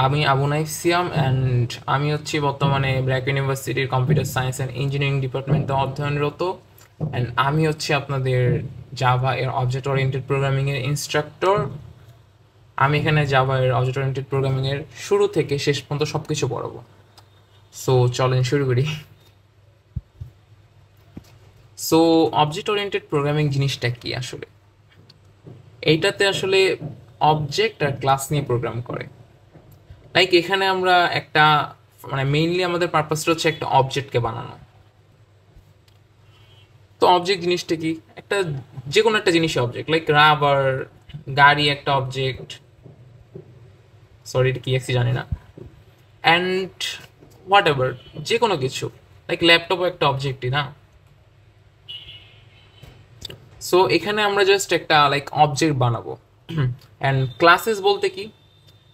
আমি Abu knife Siam and আমি হচ্ছি বর্তমানে ব্র্যাক ইউনিভার্সিটির কম্পিউটার সায়েন্স অ্যান্ড ইঞ্জিনিয়ারিং ডিপার্টমেন্টে অধ্যয়নরত অ্যান্ড আমি হচ্ছি আপনাদের জাভা এর অবজেক্ট ওরিয়েন্টেড প্রোগ্রামিংয়ের ইনস্ট্রাক্টর। আমি এখানে জাভা এর অবজেক্ট ওরিয়েন্টেড প্রোগ্রামিংয়ের শুরু থেকে শেষ পর্যন্ত সব কিছু পড়াবো। সো চলেন শুরু করি। সো অবজেক্ট ওরিয়েন্টেড প্রোগ্রামিং জিনিসটা কি আসলে? এইটাতে আসলে অবজেক্ট আর ক্লাস নিয়ে প্রোগ্রাম করে। লাইক এখানে আমরা একটা মানে মেইনলি আমাদের পারপাসটা হচ্ছে একটা অবজেক্টকে বানানো। তো অবজেক্ট জিনিসটা কি? একটা যে কোনো একটা জিনিসই অবজেক্ট, লাইক রাবার, গাড়ি একটা অবজেক্ট, সরি এটা কি একসি জানি না, অ্যান্ড হোয়াট এভার, যে কোনো কিছু, লাইক ল্যাপটপও একটা অবজেক্টই না। সো এখানে আমরা জাস্ট একটা লাইক অবজেক্ট বানাবো। অ্যান্ড ক্লাসেস বলতে কি?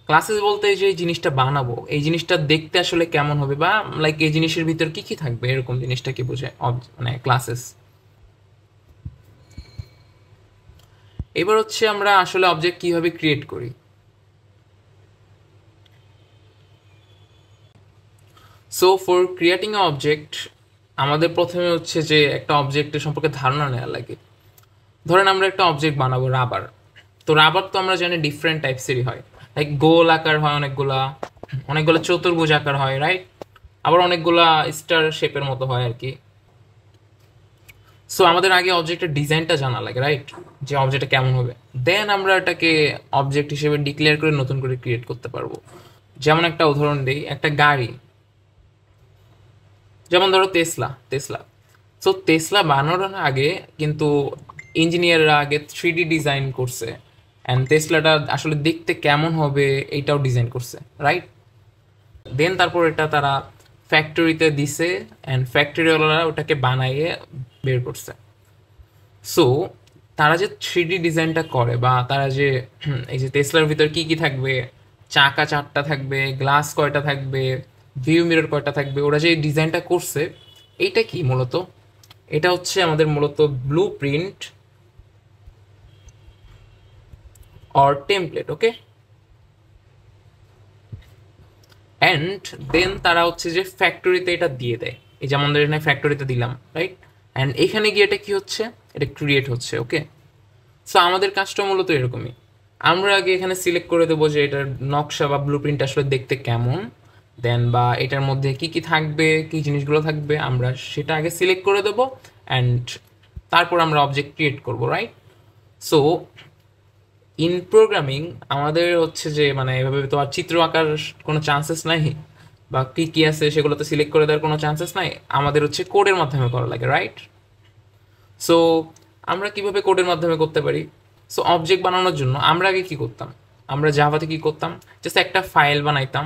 ক্লাসেস বলতে যে জিনিসটা বানাবো এই জিনিসটা দেখতে আসলে কেমন হবে, বা লাইক এই জিনিসের ভিতর কি কি থাকবে, এরকম জিনিসটা কি বোঝায় মানে ক্লাসেস। এবার হচ্ছে আমরা আসলে অবজেক্ট কিভাবে ক্রিয়েট করি। So for creating a object আমাদের প্রথমে হচ্ছে যে একটা অবজেক্টের সম্পর্কে ধারণা নেওয়া লাগে। ধরেন আমরা একটা অবজেক্ট বানাবো রাবার। তো রাবার তো আমরা জানি ডিফারেন্ট টাইপসেরই হয়, লাইক গোল আকার হয় অনেকগুলা, অনেকগুলো চতুর্ভুজ আকার হয়, রাইট? আবার অনেকগুলা স্টার শেপের মতো হয় আর কি। সো আমাদের আগে অবজেক্টের ডিজাইনটা জানা লাগে, রাইট? যে অবজেক্টটা কেমন হবে, দেন আমরা এটাকে অবজেক্ট হিসেবে ডিক্লেয়ার করে নতুন করে ক্রিয়েট করতে পারবো। যেমন একটা উদাহরণ দিই, একটা গাড়ি, যেমন ধরো টেসলা। সো টেসলা বানানোর আগে কিন্তু ইঞ্জিনিয়াররা আগে 3D ডিজাইন করছে, অ্যান্ড টেসলাটা আসলে দেখতে কেমন হবে এইটাও ডিজাইন করছে, রাইট? দেন তারপর এটা তারা ফ্যাক্টরিতে দিছে, অ্যান্ড ফ্যাক্টরিওয়ালারা ওটাকে বানাইয়ে বের করছে। সো তারা যে 3D ডিজাইনটা করে, বা তারা যে এই যে টেসলার ভিতর কি কি থাকবে, চাকা 4টা থাকবে, গ্লাস কয়টা থাকবে, ভিউ মিরর কয়টা থাকবে, ওরা যে ডিজাইনটা করছে এইটা কি মূলত? এটা হচ্ছে আমাদের মূলত blueprint or template, okay? And then তারা হচ্ছে যে ফ্যাক্টরিতে এটা দিয়ে দেয়, এই যেমন ধরে এখানে ফ্যাক্টরিতে দিলাম, রাইট? অ্যান্ড এখানে গিয়ে এটা কি হচ্ছে, এটা ক্রিয়েট হচ্ছে, ওকে? সো আমাদের কাজটা মূলত এরকমই। আমরা আগে এখানে সিলেক্ট করে দেবো যে এটার নকশা বা ব্লু প্রিন্ট আসলে দেখতে কেমন, দেন বা এটার মধ্যে কি কি থাকবে, কি জিনিসগুলো থাকবে, আমরা সেটা আগে সিলেক্ট করে দেবো, অ্যান্ড তারপর আমরা অবজেক্ট ক্রিয়েট করবো, রাইট? সো ইন প্রোগ্রামিং আমাদের হচ্ছে যে মানে এভাবে তো আর চিত্র আঁকার কোনো চান্সেস নাই, বা কি কি আছে সেগুলো তো সিলেক্ট করে দেওয়ার কোনো চান্সেস নাই, আমাদের হচ্ছে কোডের মাধ্যমে করা লাগে, রাইট? সো আমরা কিভাবে কোডের মাধ্যমে করতে পারি? সো অবজেক্ট বানানোর জন্য আমরা আগে কি করতাম, আমরা জাভাতে কি করতাম, জাস্ট একটা ফাইল বানাইতাম,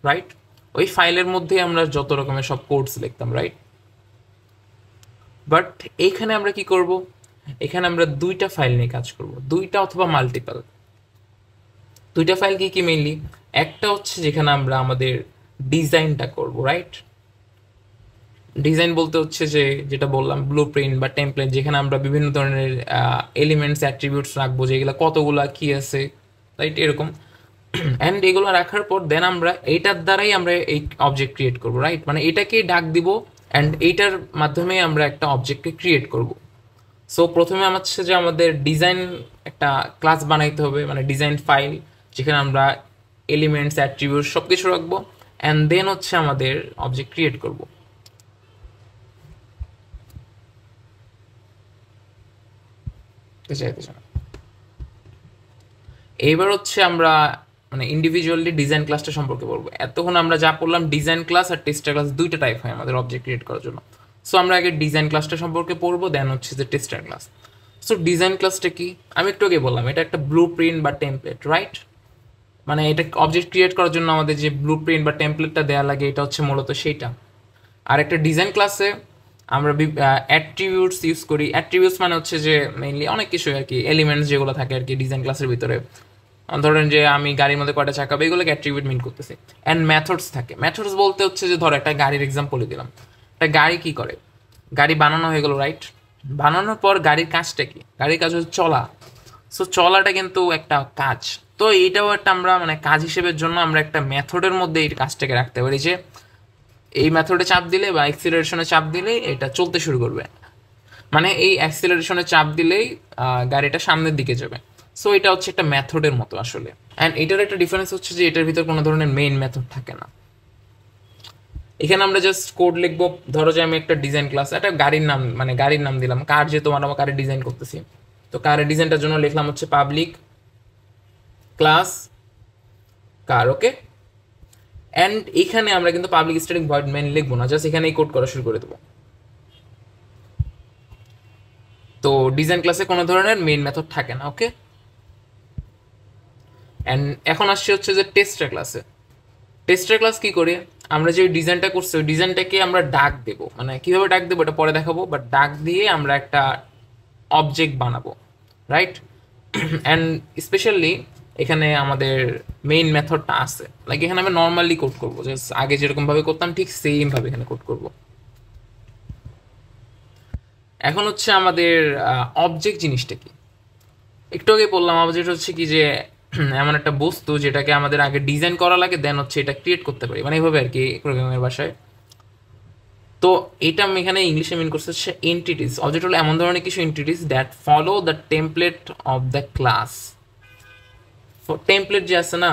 রাইট? ওই ফাইলের মধ্যে আমরা যত রকমের সব কোডস লিখতাম, রাইট? বাট এইখানে আমরা কি করব, এখানে আমরা দুইটা ফাইল নিয়ে কাজ করব, দুইটা অথবা মাল্টিপল। দুইটা ফাইল কি কি মেইনলি, একটা হচ্ছে যেখানে আমরা আমাদের ডিজাইনটা করব, রাইট? ডিজাইন বলতে হচ্ছে যে যেটা বললাম ব্লু প্রিন্ট বা টেমপ্লেট, যেখানে আমরা বিভিন্ন ধরনের এলিমেন্টস অ্যাট্রিবিউটস রাখবো, যেগুলো কতগুলা কি আছে, রাইট? এরকম। অ্যান্ড এগুলো রাখার পর দেন আমরা এইটার দ্বারাই আমরা এই অবজেক্ট ক্রিয়েট করবো, রাইট? মানে এটাকেই ডাক দিব, অ্যান্ড এইটার মাধ্যমে আমরা একটা অবজেক্টকে ক্রিয়েট করব। সো প্রথমে আমার হচ্ছে যে আমাদের ডিজাইন একটা ক্লাস বানাইতে হবে, মানে ডিজাইন ফাইল, যেখানে আমরা এলিমেন্টস অ্যাট্রিবিউট সব কিছু রাখবো, অ্যান্ড দেন হচ্ছে আমাদের অবজেক্ট ক্রিয়েট করব। এইবার হচ্ছে আমরা মানে ইন্ডিভিজুয়ালি ডিজাইন ক্লাসটা সম্পর্কে বলবো। এতক্ষণ আমরা যা পড়লাম ডিজাইন ক্লাস আর টেস্টার ক্লাস, দুইটা টাইপ হয় আমাদের অবজেক্ট ক্রিয়েট করার জন্য। সো আমরা আগে ডিজাইন ক্লাসটা সম্পর্কে পড়বো, দেন হচ্ছে যে টেস্টার ক্লাস। সো ডিজাইন ক্লাসটা কি, আমি একটু আগে বললাম এটা একটা ব্লু প্রিন্ট বা টেমপ্লেট, রাইট? মানে এটা অবজেক্ট ক্রিয়েট করার জন্য আমাদের যে ব্লু প্রিন্ট বা টেমপ্লেটটা দেওয়া লাগে এটা হচ্ছে মূলত সেইটা। আর একটা ডিজাইন ক্লাসে আমরা অ্যাট্রিবিউটস ইউজ করি। অ্যাট্রিবিউটস মানে হচ্ছে যে মেইনলি অনেক কিছু আর কি, এলিমেন্টস যেগুলো থাকে আর কি ডিজাইন ক্লাসের ভিতরে। ধরেন যে আমি গাড়ির মধ্যে কয়টা চাকা, এগুলোকে অ্যাট্রিবিউট মিন করতেছি। অ্যান্ড মেথডস থাকে, মেথডস বলতে হচ্ছে যে ধরো একটা গাড়ির এক্সাম্পলই দিলাম। একটা গাড়ি কি করে, গাড়ি বানানো হয়ে গেল, রাইট? বানানোর পর গাড়ির কাজটা কি, গাড়ির কাজ হচ্ছে চলা। সো চলাটা কিন্তু একটা কাজ, তো এইটাও একটা আমরা মানে কাজ হিসেবের জন্য আমরা একটা মেথডের মধ্যে এই কাজটাকে রাখতে পারি যে এই মেথডে চাপ দিলে বা অ্যাক্সিলারেশনে চাপ দিলেই এটা চলতে শুরু করবে, মানে এই অ্যাক্সিলারেশনে চাপ দিলেই গাড়িটা সামনের দিকে যাবে। সো এটা হচ্ছে একটা মেথডের মতো আসলে। অ্যান্ড এটার একটা ডিফারেন্স হচ্ছে যে এটার ভিতর কোনো ধরনের মেইন মেথড থাকে না। এখানে আমরা জাস্ট কোড লিখবো, ধরো যে আমি একটা ডিজাইন ক্লাস, একটা গাড়ির নাম মানে গাড়ির নাম দিলাম, কার যেহেতু আমার কারের ডিজাইন করতেছি, তো কারের ডিজাইনটার জন্য লিখলাম হচ্ছে public class car, okay. And এখানে আমরা কিন্তু পাবলিক স্ট্যাটিক ভয়েড মেইন লিখবো না, জাস্ট এখানেই কোড করা শুরু করে দেবো। তো ডিজাইন ক্লাসে কোনো ধরনের মেইন মেথড থাকে না, ওকে। অ্যান্ড এখন আসছে হচ্ছে যে টেস্টার ক্লাসে। টেস্টার ক্লাস কি করে, আমরা যে ডিজাইনটা করছি ওই ডিজাইনটাকে আমরা ডাক দেবো, মানে কিভাবে ডাক দেবো এটা পরে দেখাবো, বাট ডাক দিয়ে আমরা একটা অবজেক্ট বানাবো, রাইট। অ্যান্ড স্পেশালি এখানে আমাদের মেইন মেথডটা আছে, লাইক এখানে আমি নর্মালি কোড করবো, জাস্ট আগে যেরকম ভাবে করতাম ঠিক সেম ভাবে এখানে কোড করবো। এখন হচ্ছে আমাদের অবজেক্ট জিনিসটা কি, একটু আগে বললাম অবজেক্ট হচ্ছে কি যে এমন একটা বস্তু যেটাকে আমাদের আগে ডিজাইন করা লাগে, দেন হচ্ছে এটা ক্রিয়েট করতে পারি, মানে এইভাবে আর কি প্রোগ্রামিংয়ের ভাষায়। তো এটা আমি এখানে ইংলিশে মিন করছে হচ্ছে এন্টিটিস। অবজেক্ট হলো এমন ধরনের কিছু entities that follow the template of the class. Template যে আছে না,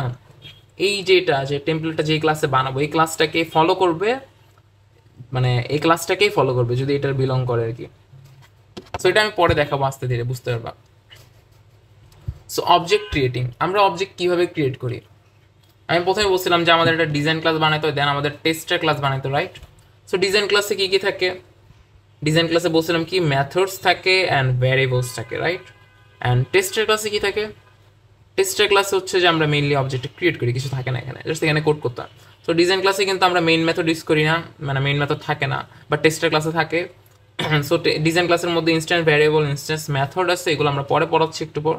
এই যেটা যে টেমপ্লেটটা যে ক্লাসে বানাবো এই ক্লাসটাকে ফলো করবে, মানে এই ক্লাসটাকেই ফলো করবে যদি এটার বিলং করে আর কি। সো এটা আমি পরে দেখাবো আস্তে ধীরে, বুঝতে পারবা। সো অবজেক্ট ক্রিয়েটিং, আমরা অবজেক্ট কিভাবে ক্রিয়েট করি, আমি প্রথমে বলছিলাম যে আমাদের একটা ডিজাইন ক্লাস বানাইতে হয়, দেন আমাদের টেস্টার ক্লাস বানাইতে, রাইট। সো ডিজাইন ক্লাসে কি কি থাকে, ডিজাইন ক্লাসে বলছিলাম কি ম্যাথডস থাকে অ্যান্ড ভ্যারিয়েবলস থাকে, রাইট। অ্যান্ড টেস্টার ক্লাসে কি থাকে, টেস্টার ক্লাসে হচ্ছে যে আমরা মেইনলি অবজেক্ট ক্রিয়েট করি, কিছু থাকে না এখানে, জাস্ট এখানে কোড করতে হয়। তো ডিজাইন ক্লাসে কিন্তু আমরা মেইন মেথড ইউজ করি না, মানে মেইন মেথড থাকে না, বাট টেস্টার ক্লাসে থাকে। সো ডিজাইন ক্লাসের মধ্যে ইনস্ট্যান্স ভ্যারিয়েবল, ইনস্ট্যান্স মেথড আছে, এগুলো আমরা পরে পড়াচ্ছি একটু পর,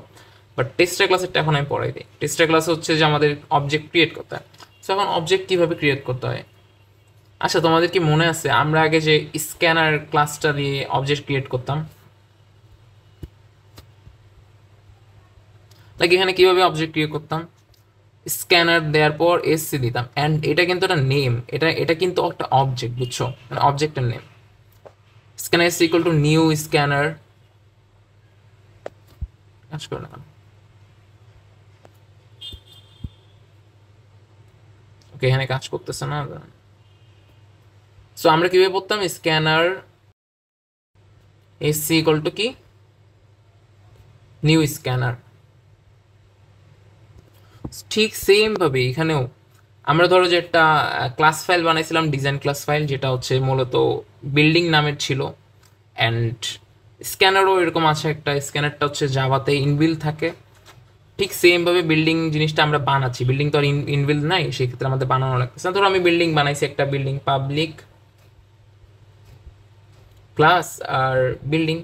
বাট টেস্টার ক্লাসেরটা এখন আমি পড়াই দিই। টেস্টার ক্লাসে হচ্ছে যে আমাদের অবজেক্ট ক্রিয়েট করতে হয়। সো এখন অবজেক্ট কীভাবে ক্রিয়েট করতে হয়, আচ্ছা তোমাদের কি মনে আছে আমরা আগে যে স্ক্যানার ক্লাসটা দিয়ে অবজেক্ট ক্রিয়েট করতাম, লাইক এখানে কিভাবে অবজেক্ট ক্রিয়েট করতাম, স্ক্যানার দেওয়ার পর এসসি দিতাম, অ্যান্ড এটা কিন্তু একটা নেম, এটা কিন্তু একটা অবজেক্ট, বুঝছো, মানে অবজেক্টের name. Scanner is equal to new scanner, কাজ করে না, ওকে এখানে কাজ করতেছে না। সো আমরা কিভাবে পড়তাম, স্ক্যানার এসসি ইকুয়াল টু কি নিউ স্ক্যানার। ঠিক সেম ভাবে এখানেও আমরা ধরো যে একটা ক্লাস ফাইল বানাইছিলাম, ডিজাইন ক্লাস ফাইল, যেটা হচ্ছে মূলত বিল্ডিং নামের ছিল, অ্যান্ড স্ক্যানারও এরকম আছে একটা, স্ক্যানারটা হচ্ছে জাভাতে ইনবিল্ড থাকে। ঠিক সেম ভাবে বিল্ডিং জিনিসটা আমরা বানাচ্ছি, বিল্ডিং তো আর ইনবিল্ড নাই, সেক্ষেত্রে আমাদের বানানো লাগতেছে। ধরো আমি বিল্ডিং বানাইছি, একটা বিল্ডিং পাবলিক ক্লাস আর বিল্ডিং,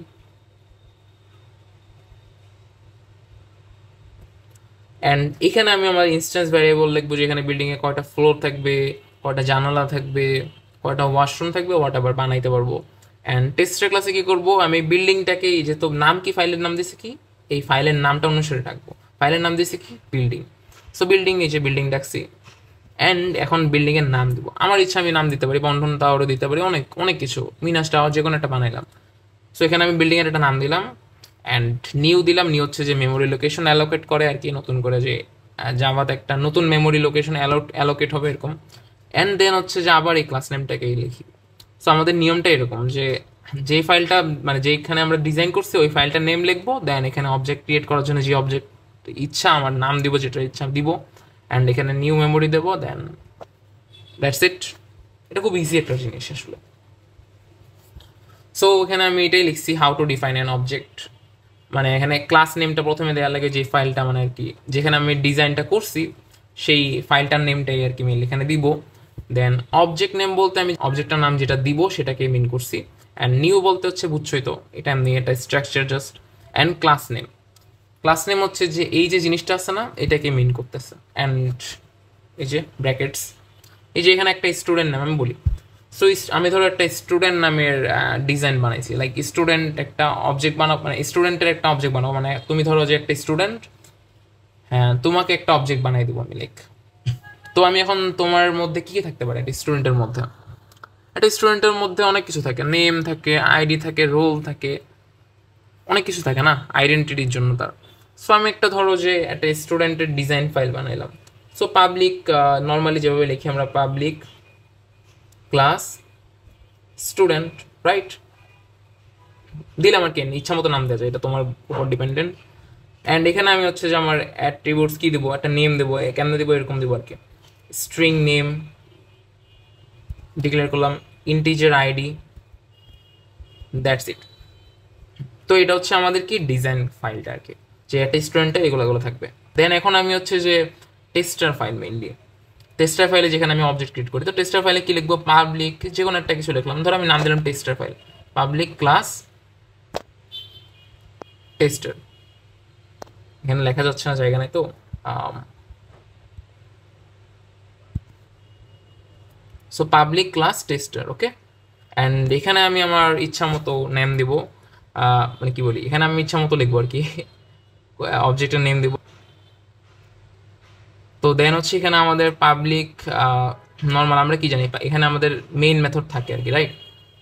অ্যান্ড এখানে আমি আমার ইনস্ট্যান্স ভ্যারিয়েবল লিখবো যে এখানে বিল্ডিংয়ে কয়টা ফ্লোর থাকবে, কয়টা জানালা থাকবে, কয়টা ওয়াশরুম থাকবে, হোয়াট এভার বানাইতে পারবো। অ্যান্ড টেস্টার ক্লাসে কি করবো, আমি বিল্ডিংটাকে যেহেতু নাম কি, ফাইলের নাম দিয়েছি কি, এই ফাইলের নামটা অনুসারে ডাকবো, ফাইলের নাম দিয়েছি কি বিল্ডিং। সো বিল্ডিং, এই যে বিল্ডিং ডাকছি, অ্যান্ড এখন বিল্ডিংয়ের নাম দিব, আমার ইচ্ছা আমি নাম দিতে পারি, বন্ধন টাওয়ারও দিতে পারি, অনেক অনেক কিছু, মিনাস টাওয়ার, যে কোনো একটা বানাইলাম। সো এখানে আমি বিল্ডিংয়ের একটা নাম দিলাম, অ্যান্ড নিউ দিলাম। নিউ হচ্ছে যে মেমোরি লোকেশন অ্যালোকেট করে আর কি, নতুন করে যে জাভাতে একটা নতুন মেমোরি লোকেশন অ্যালোকেট হবে এরকম। অ্যান্ড দেন হচ্ছে যে আবার এই ক্লাস নেমটাকেই লিখি। সো আমাদের নিয়মটা এরকম যে যেই ফাইলটা মানে যেখানে আমরা ডিজাইন করছি ওই ফাইলটার নেম লিখবো, দেন এখানে অবজেক্ট ক্রিয়েট করার জন্য যে অবজেক্ট ইচ্ছা আমার নাম দিব, যেটা ইচ্ছা দিব, অ্যান্ড এখানে নিউ মেমোরি দেবো, দেন দ্যাটস ইট। এটা খুব ইজি একটা জিনিস আসলে। সো এখানে আমি এটাই লিখছি, how to define an object, মানে এখানে ক্লাস নেমটা প্রথমে দেওয়া লাগে, যে ফাইলটা মানে আর কি যেখানে আমি ডিজাইনটা করছি সেই ফাইলটার নেমটাই আর কি মেইল এখানে দিব। দেন অবজেক্ট নেম বলতে আমি অবজেক্টটার নাম যেটা দিব সেটাকে মিন করছি, অ্যান্ড নিউ বলতে হচ্ছে বুঝছোই তো, এটা এমনি এটা structure just. And class name, class name হচ্ছে যে এই যে জিনিসটা আছে না এটাকে মিন করতেছে। অ্যান্ড এই যে ব্র্যাকেটস, এই যে এখানে একটা স্টুডেন্ট নাম আমি বলি, সো আমি ধরো একটা স্টুডেন্ট নামের ডিজাইন বানাইছি, লাইক স্টুডেন্ট একটা অবজেক্ট বানাবো, মানে স্টুডেন্টের একটা অবজেক্ট বানাবো, মানে তুমি ধরো যে একটা স্টুডেন্ট, হ্যাঁ তোমাকে একটা অবজেক্ট বানাই দেবো আমি, লাইক তো আমি এখন তোমার মধ্যে কি কি থাকতে পারে একটা স্টুডেন্টের মধ্যে? একটা স্টুডেন্টের মধ্যে অনেক কিছু থাকে, নেম থাকে, আইডি থাকে, রোল থাকে, অনেক কিছু থাকে না আইডেন্টিটির জন্য তার। সো আমি একটা ধরো যে একটা স্টুডেন্টের ডিজাইন ফাইল বানাইলাম। সো পাবলিক, নর্মালি যেভাবে লিখি আমরা, পাবলিক ক্লাস স্টুডেন্ট, রাইট, দিলাম আর কি, ইচ্ছা মতো নাম দেওয়া যায়, এটা তোমার উপর ডিপেন্ডেন্ট। অ্যান্ড এখানে আমি হচ্ছে যে আমার অ্যাট্রিবিউটস কি দেবো, একটা নেম দেবো, কেমন দেবো এরকম দেবো আর কি, স্ট্রিং নেম ডিক্লেয়ার করলাম, ইন্টিজার আইডি, দ্যাটস ইট। তো এটা হচ্ছে আমাদের কি ডিজাইন ফাইলটা আর কি, যে একটা স্টুডেন্টের এগুলো থাকবে। দেন এখন আমি হচ্ছে যে টেস্টার ফাইল, মেইনলি টেস্টার ফাইলে যেখানে আমি অবজেক্ট ক্রিয়েট করি, তো টেস্টার ফাইলে কি লিখবো, পাবলিক যে কোনো একটা কিছু লিখলাম, ধরো আমি নাম দিলাম tester file, public class tester, এখানে লেখা যাচ্ছে না, জায়গা নাই তো। So public class tester, okay. And এখানে আমি আমার ইচ্ছা মতো নেম দিব, মানে কি বলি, এখানে আমি ইচ্ছা মতো লিখবো আর কি, অবজেক্টের নেম দিব। তো দেন হচ্ছে এখানে আমাদের পাবলিক, নর্মাল আমরা কি জানি, এখানে আমাদের মেইন মেথড থাকে আর কি, right,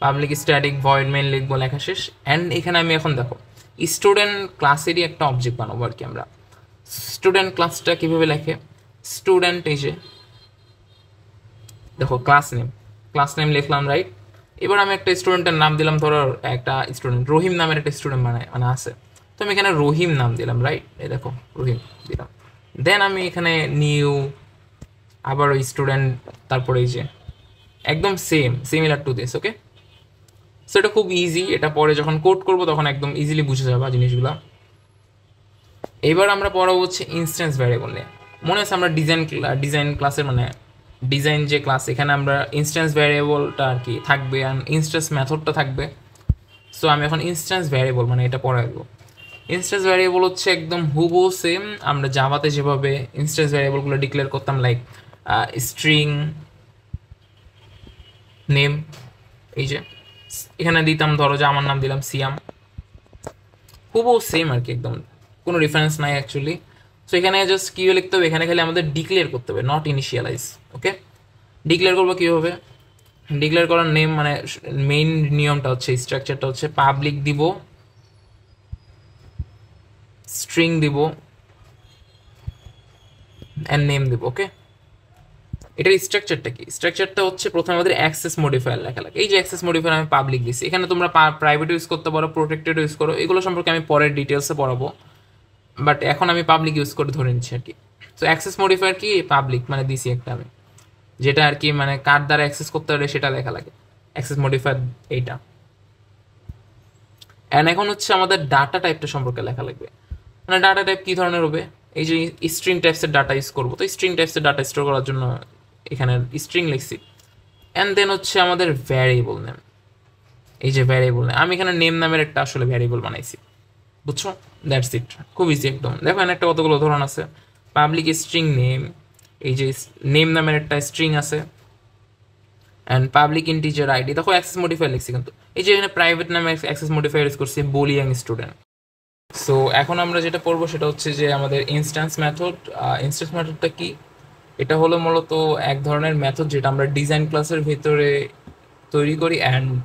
public static void main লিখবো, লেখা শেষ। অ্যান্ড এখানে আমি এখন দেখো স্টুডেন্ট ক্লাসেরই একটা অবজেক্ট বানাবো আর কি আমরা। স্টুডেন্ট ক্লাসটা কীভাবে লেখে, স্টুডেন্ট, এই যে দেখো ক্লাস নেম লিখলাম, রাইট। এবার আমি একটা স্টুডেন্টের নাম দিলাম, ধরো একটা স্টুডেন্ট রহিম নামের একটা স্টুডেন্ট মানে আছে, তো আমি এখানে রহিম নাম দিলাম, রাইট, এই দেখো রহিম দিলাম। দেন আমি এখানে নিউ, আবার ওই স্টুডেন্ট, তারপরে এই যে একদম similar to this, okay. So এটা খুব ইজি, এটা পরে যখন কোড করবো তখন একদম ইজিলি বুঝে যাবে জিনিসগুলো। এবার আমরা পড়াবো হচ্ছে ইনস্ট্যান্স ভ্যারিয়েবল নিয়ে। মনে আছে আমরা ডিজাইন ক্লাসের, মানে ডিজাইন যে ক্লাস, এখানে আমরা ইনস্ট্যান্স ভ্যারিয়েবলটা আর কি থাকবে, আর ইনস্ট্যান্স মেথডটা থাকবে। সো আমি এখন ইনস্ট্যান্স ভ্যারিয়েবল মানে এটা পড়াবো। ইনস্ট্যান্স ভ্যারিয়েবল হচ্ছে একদম হুবহু সেম আমরা জাভাতে যেভাবে ইনস্ট্যান্স ভ্যারিয়েবলগুলো ডিক্লেয়ার করতাম, লাইক স্ট্রিং নেম, এই যে এখানে দিতাম, ধরো যে আমার নাম দিলাম সিয়াম, হুবহু সেম আর কি, একদম কোনো ডিফারেন্স নাই অ্যাকচুয়ালি। সো এখানে জাস্ট কী লিখতে হবে, এখানে খালি আমাদের ডিক্লেয়ার করতে হবে, নট ইনিশিয়ালাইজ, ওকে। ডিক্লেয়ার করবো কীভাবে, ডিক্লেয়ার করার নেম মানে মেইন নিয়মটা হচ্ছে, স্ট্রাকচারটা হচ্ছে পাবলিক দিব, স্ট্রিং দিব, অ্যান্ড নেম দিব, ওকে। এটার স্ট্রাকচারটা কি, স্ট্রাকচারটা হচ্ছে প্রথমে আমাদের অ্যাক্সেস মডিফায়ার লেখা লাগে, এই যে অ্যাক্সেস মডিফায়ার আমি পাবলিক দিচ্ছি, এখানে তোমরা প্রাইভেট ইউজ করতে পারো, প্রোটেক্টেড ইউজ করো, এগুলো সম্পর্কে আমি পরের ডিটেলসে পড়াবো, বাট এখন আমি পাবলিক ইউজ করে ধরে নিচ্ছি আর কি। তো অ্যাক্সেস মডিফায়ার কি, পাবলিক মানে দিছি একটা আমি, যেটা আর কি মানে কার দ্বারা অ্যাক্সেস করতে পারে সেটা লেখা লাগে, অ্যাক্সেস মডিফায়ার এইটা। অ্যান্ড এখন হচ্ছে আমাদের ডাটা টাইপটা সম্পর্কে লেখা লাগবে, মানে ডাটা টাইপ কী ধরনের হবে, এই যে স্ট্রিং টাইপসের ডাটা ইউজ করবো, তো স্ট্রিং টাইপসের ডাটা স্টোর করার জন্য এখানে স্ট্রিং লিখছি। অ্যান্ড দেন হচ্ছে আমাদের ভ্যারিয়েবল নেম, এই যে ভ্যারিয়েবল নেম, আমি এখানে নেম নামের একটা আসলে ভ্যারিয়েবল বানাইছি, বুঝছো, দ্যাটস ইট, খুব ইজি একদম। দেখো এখানে একটা কতগুলো ধরন আছে, পাবলিক স্ট্রিং নেম, এই যে নেম নামের একটা স্ট্রিং আছে, অ্যান্ড পাবলিক ইন্টিজার আইডি, দেখো অ্যাক্সেস মডিফায়ার লিখছি কিন্তু, এই যে এখানে প্রাইভেট নামে অ্যাক্সেস মডিফায়ার ইউজ করছি, বুলিয়াং স্টুডেন্ট। সো এখন আমরা যেটা পড়বো সেটা হচ্ছে যে আমাদের ইনস্ট্যান্স মেথড। ইনস্ট্যান্স মেথডটা কি, এটা হলো মূলত এক ধরনের মেথড যেটা আমরা ডিজাইন ক্লাসের ভিতরে তৈরি করি, অ্যান্ড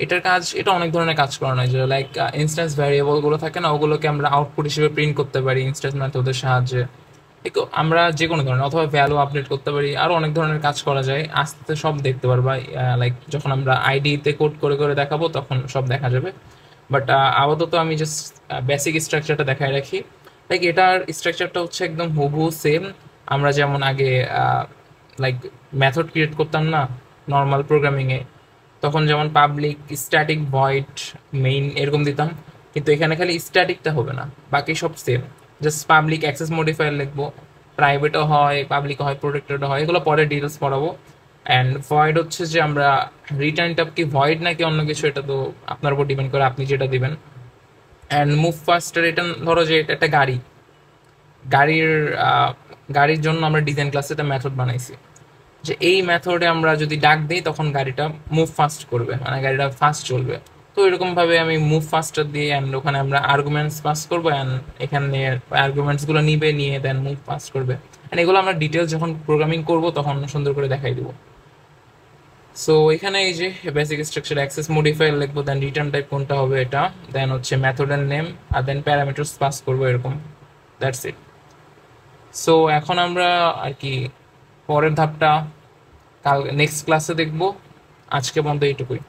এটার কাজ, এটা অনেক ধরনের কাজ করানো হয়, যেটা লাইক ইনস্ট্যান্স ভ্যারিয়েবলগুলো থাকে না, ওগুলোকে আমরা আউটপুট হিসেবে প্রিন্ট করতে পারি ইনস্ট্যান্স মেথডের সাহায্যে, আমরা যে কোনো ধরনের, অথবা ভ্যালু আপডেট করতে পারি, আরও অনেক ধরনের কাজ করা যায়, আস্তে আস্তে সব দেখতে পারবা, লাইক যখন আমরা আইডিতে কোড করে করে দেখাবো তখন সব দেখা যাবে। বাট আপাতত আমি জাস্ট বেসিক স্ট্রাকচারটা দেখায় রাখি, লাইক এটার স্ট্রাকচারটা হচ্ছে একদম হুবহু সেম আমরা যেমন আগে লাইক মেথড ক্রিয়েট করতাম না নর্মাল প্রোগ্রামিংয়ে, তখন যেমন পাবলিক স্ট্যাটিক ভয়েড মেইন এরকম দিতাম, কিন্তু এখানে খালি স্ট্যাটিকটা হবে না, বাকি সব same, just public access modifier লিখবো, প্রাইভেটও হয়, পাবলিকও হয়, প্রোটেক্টেডও হয়, এগুলো পরে ডিটেলস পড়াবো। অ্যান্ড ভয়েড হচ্ছে যে আমরা রিটার্নটা কি ভয়েড নাকি অন্য কিছু, এটা তো আপনার উপর ডিপেন্ড করে, আপনি যেটা দিবেন। অ্যান্ড মুভ ফাস্ট রিটার্ন, ধরো যে এটা একটা গাড়ির গাড়ির জন্য আমরা ডিজাইন ক্লাসে একটা মেথড বানাইছি, যে এই মেথডে আমরা যদি ডাক দিই তখন গাড়িটা মুভ ফাস্ট করবে, মানে গাড়িটা ফাস্ট চলবে। তো এরকমভাবে আমি মুভ ফাস্টার দিয়ে অ্যান্ড ওখানে আমরা আর্গুমেন্টস পাস করবো, অ্যান্ড এখানে আর্গুমেন্টসগুলো নিয়ে দেন মুভ ফাস্ট করবে। অ্যান্ড এগুলো আমরা ডিটেলস যখন প্রোগ্রামিং করবো তখন সুন্দর করে দেখাই দিব। সো এখানে এই যে বেসিক স্ট্রাকচার অ্যাক্সেস মডিফায়ার লিখবো, দেন রিটার্ন টাইপ কোনটা হবে এটা, দেন হচ্ছে মেথডের নেম, আর দেন প্যারামিটার্স পাস করবো এরকম। That's it. সো এখন আমরা আর কি পরের ধাপটা কাল নেক্সট ক্লাসে দেখবো। আজকে পর্যন্ত এইটুকুই।